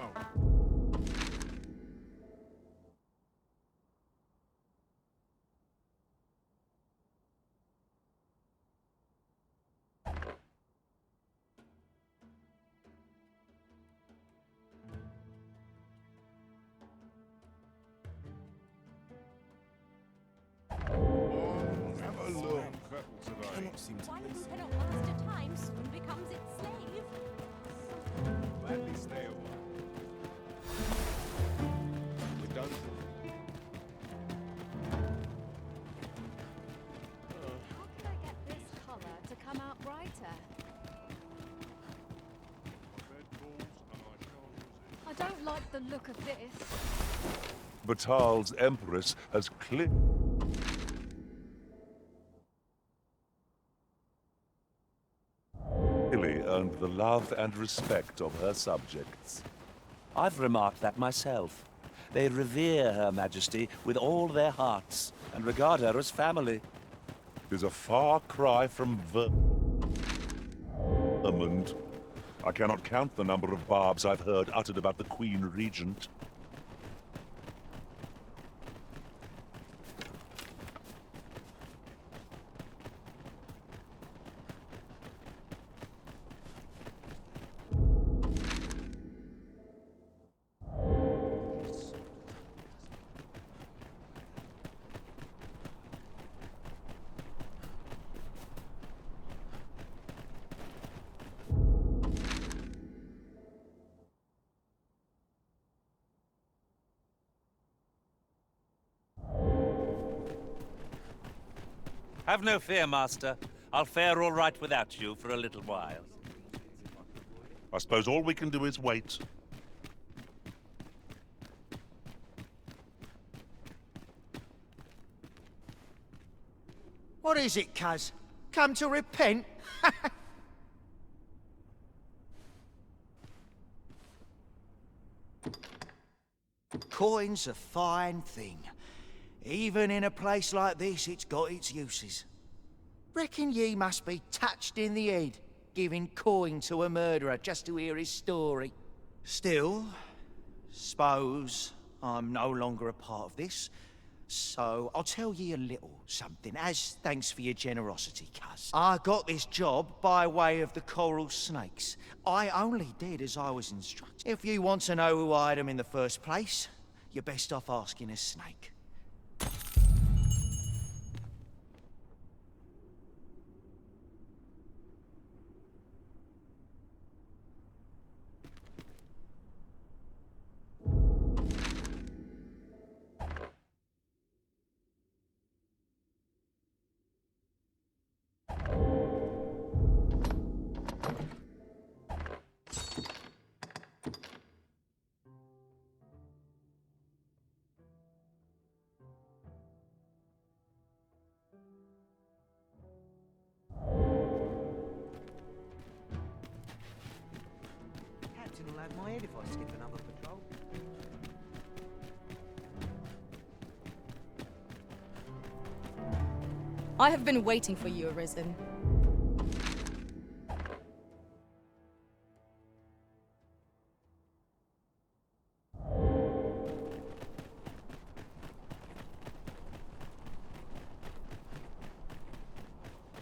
cannot seem to One place who it. cannot master time soon becomes its slave. Gladly stay a while. We're done. How can I get this colour to come out brighter? I don't like the look of this. Batal's Empress has clearly earned the love and respect of her subjects. I've remarked that myself. They revere Her Majesty with all their hearts and regard her as family. It is a far cry from vermont. I cannot count the number of barbs I've heard uttered about the Queen Regent. Have no fear, Master. I'll fare all right without you for a little while. I suppose all we can do is wait. What is it, cuz? Come to repent? Coin's a fine thing. Even in a place like this, it's got its uses. Reckon ye must be touched in the head, giving coin to a murderer just to hear his story. Still, suppose I'm no longer a part of this, so I'll tell ye a little something, as thanks for your generosity, cuz. I got this job by way of the coral snakes. I only did as I was instructed. If you want to know who hired them in the first place, you're best off asking a snake. Captain will have my head if I skip another patrol. I have been waiting for you, Arisen.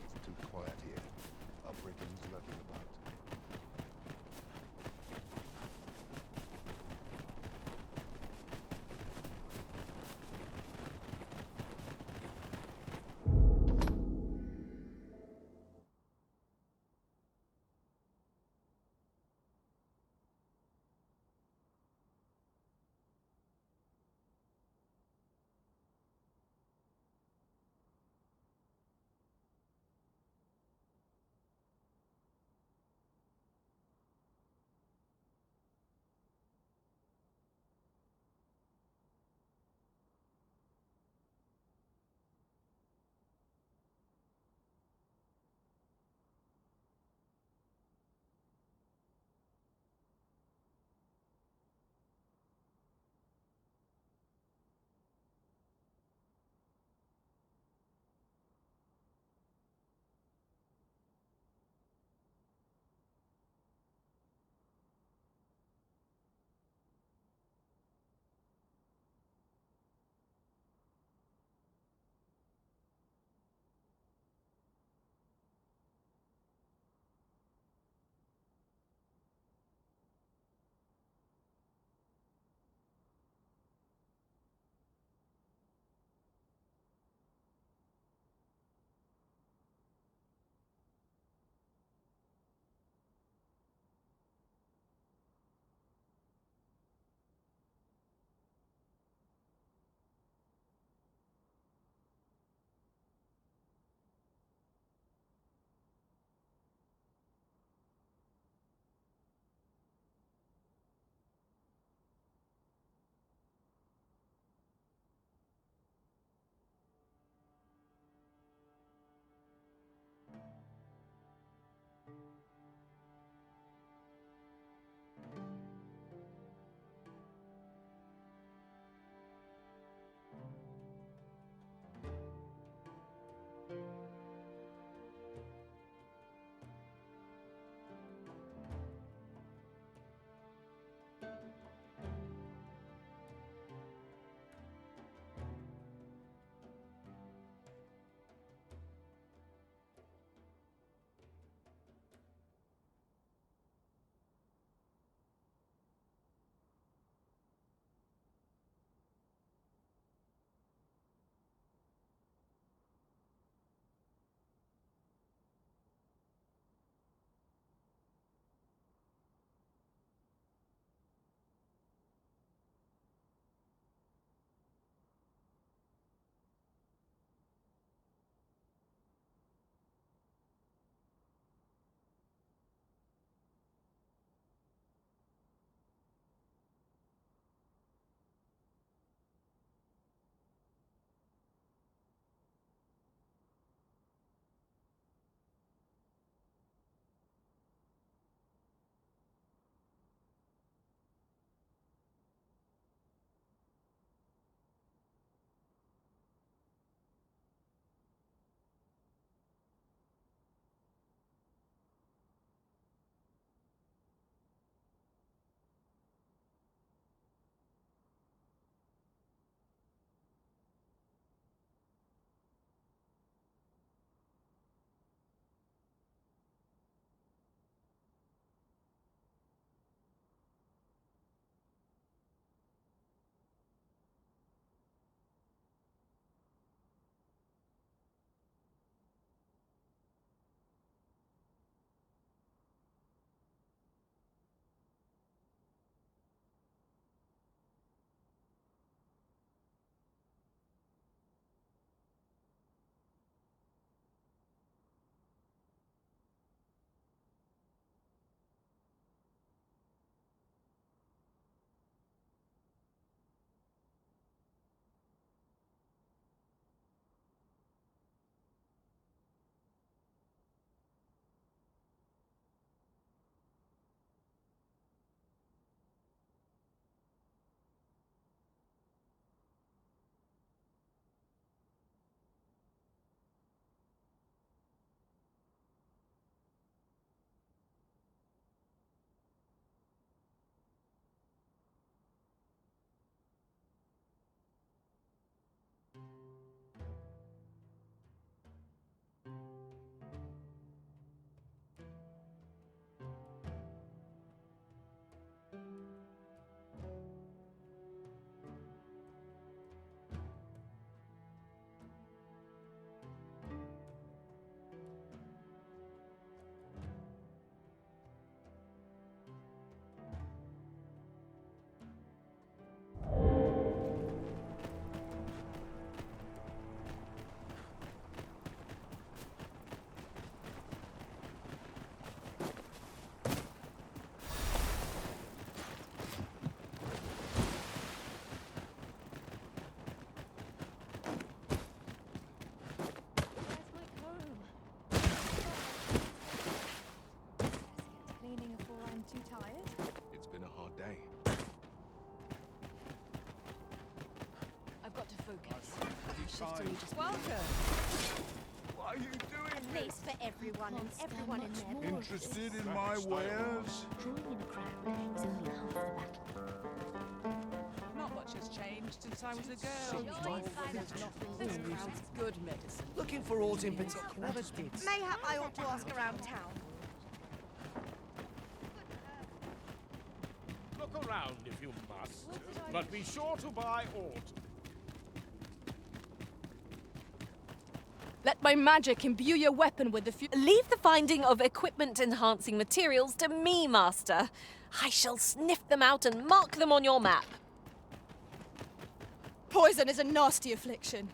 It's too quiet here. Our brigands lurking about. Welcome. What are you doing? At least for everyone and everyone in their Interested in my wares? Drawing in a crowd is only half the battle. Not much has changed since I was a girl. This crowd's good medicine. Looking for aught in particular? Mayhap I ought to ask around town. Look around if you must, but be sure to buy aught. Let my magic imbue your weapon with the Leave the finding of equipment-enhancing materials to me, Master. I shall sniff them out and mark them on your map. Poison is a nasty affliction.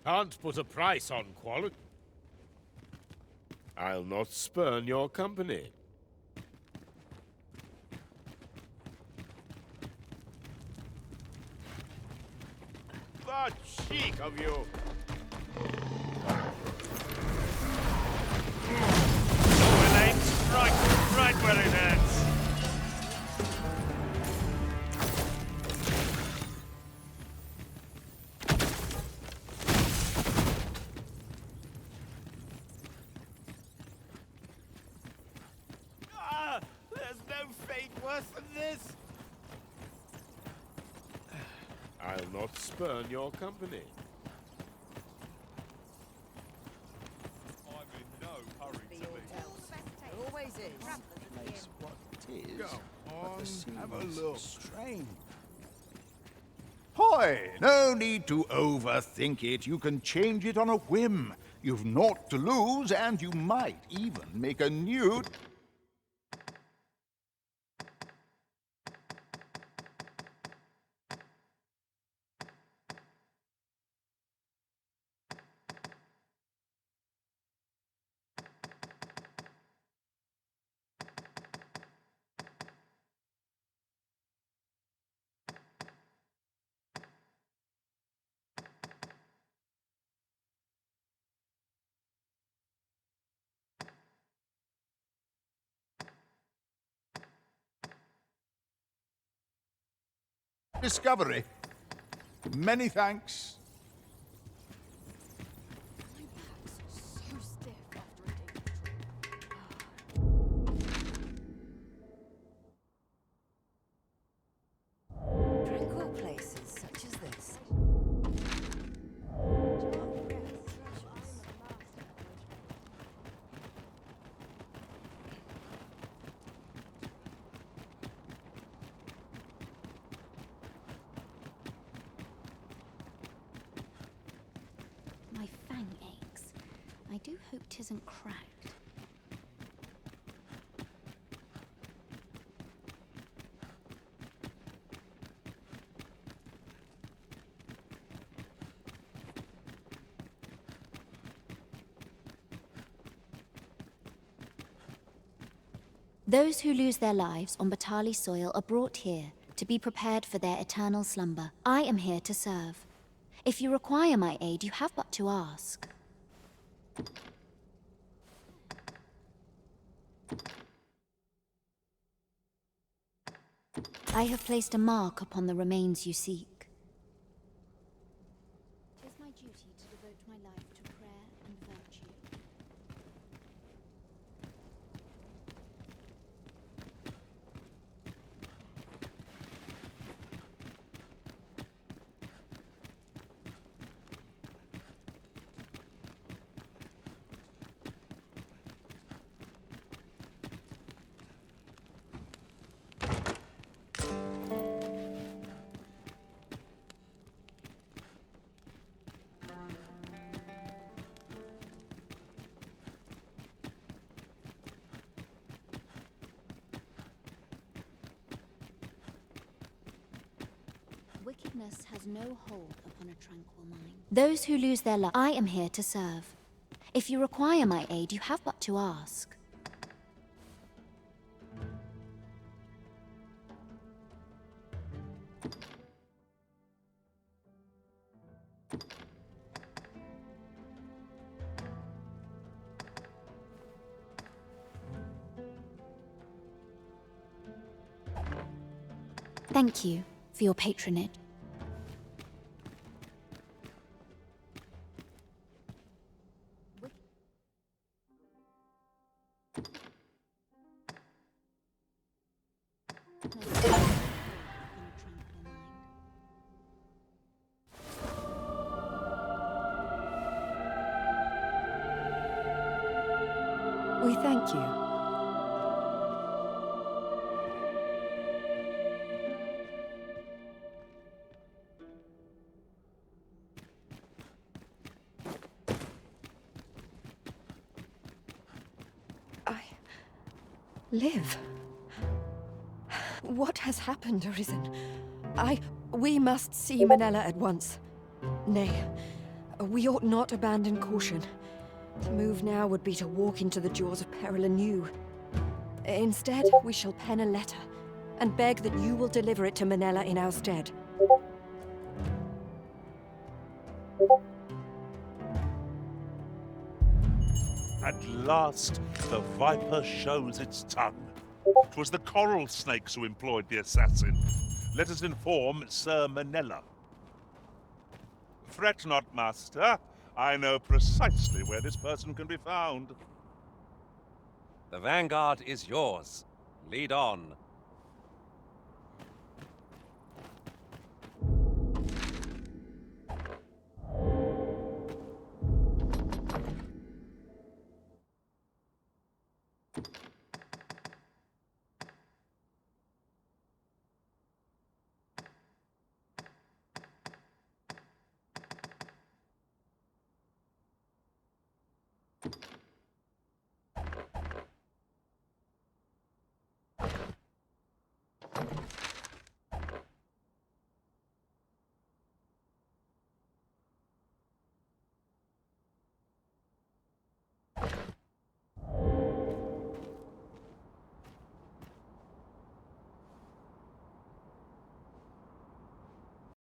Can't put a price on quality. I'll not spurn your company. The cheek of you! Will aim strike right where it hurts. There's no fate worse than this! I'll not spurn your company. I'm in no hurry to leave. There always is. Place what it is. Go on, have a seems look. strange. Hoy! No need to overthink it. You can change it on a whim. You've naught to lose, and you might even make a new... discovery. Many thanks. So stiff after a day. Tranquil places such as this. My fang aches. I do hope 'tisn't cracked. Those who lose their lives on Batali soil are brought here to be prepared for their eternal slumber. I am here to serve. If you require my aid, you have but to ask. I have placed a mark upon the remains you seek. 'Tis my duty to devote my life to prayer and virtue. Wickedness has no hold upon a tranquil mind. Those who lose their life, I am here to serve. If you require my aid, you have but to ask. Thank you for your patronage. We thank you. I live. What has happened, Arisen? We must see Manella at once. Nay, we ought not abandon caution. To move now would be to walk into the jaws of peril anew. Instead, we shall pen a letter, and beg that you will deliver it to Manella in our stead. At last, the viper shows its tongue. 'Twas the coral snakes who employed the assassin. Let us inform Sir Manella. Fret not, master. I know precisely where this person can be found. The vanguard is yours. Lead on.